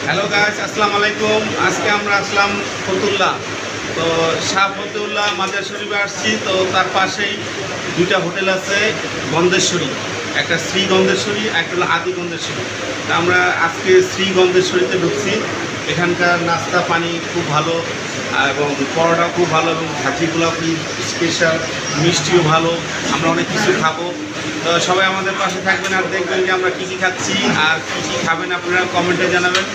Hello guys, আসসালামু আলাইকুম। আজকে আমরা আসলাম ফতুল্লা। তো শাহ ফতুল্লা মাজার শরীফে আসছি। তো তার পাশেই দুইটা হোটেল আছে গন্ধেশ্বরী, একটা শ্রী গন্ধেশ্বরী, একটা হলো আদি গন্ধেশ্বরী। তা আমরা আজকে শ্রী গন্ধেশ্বরীতে ঢুকছি। এখানকার নাস্তা পানি খুব ভালো এবং পরোটা খুব ভালো এবং ভাজিগুলো খুব স্পেশাল, মিষ্টিও ভালো। আমরা অনেক কিছু খাবো। তো সবাই আমাদের পাশে থাকবেন আর দেখবেন যে আমরা কী কী খাচ্ছি আর কী কী খাবেন আপনারা কমেন্টে জানাবেন।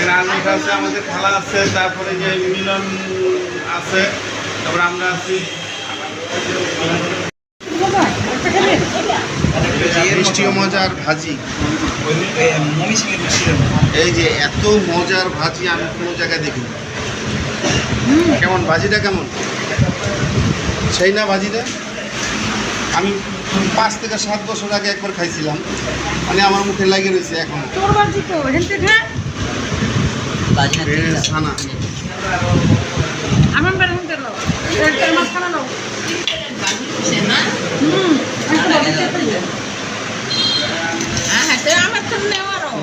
রান্না আছে, আমাদের খালা আছে, তারপরে যে মিলন আছে, তারপরে আমরা আছি। মিষ্টিও মজার ভাজি, এই যে এত মজার ভাজি আমি কোনো জায়গায় দেখিনি। কেমন ভাজিটা, কেমন সেই না ভাজিটা? আমি 5 থেকে 7 বছর আগে একবার খাইছিলাম, মানে আমার মুখে লাগে রয়েছে এখন। ছানা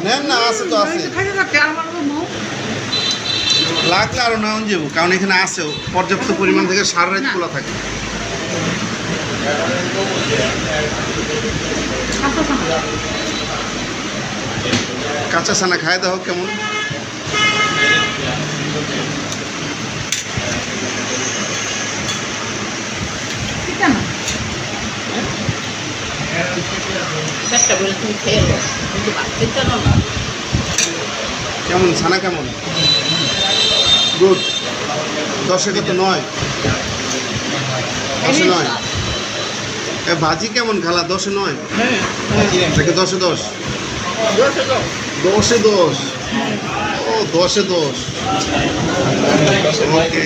নেন না, আছে তো আছে, লাগলে আরো নেওয়া যাবো, কারণ এখানে আছে পর্যাপ্ত পরিমাণ থেকে সারা রাত খোলা থাকে। কাঁচা ছানা খায় দাও কেমন? কেমন ছানা, কেমন? গুড। 10-এ কত? 9। 10-এ 9। এ ভাজি কেমন খালা? 10-এ 9 থেকে 10-এ 10? 10-এ 10। ও 10-এ 10। ওকে।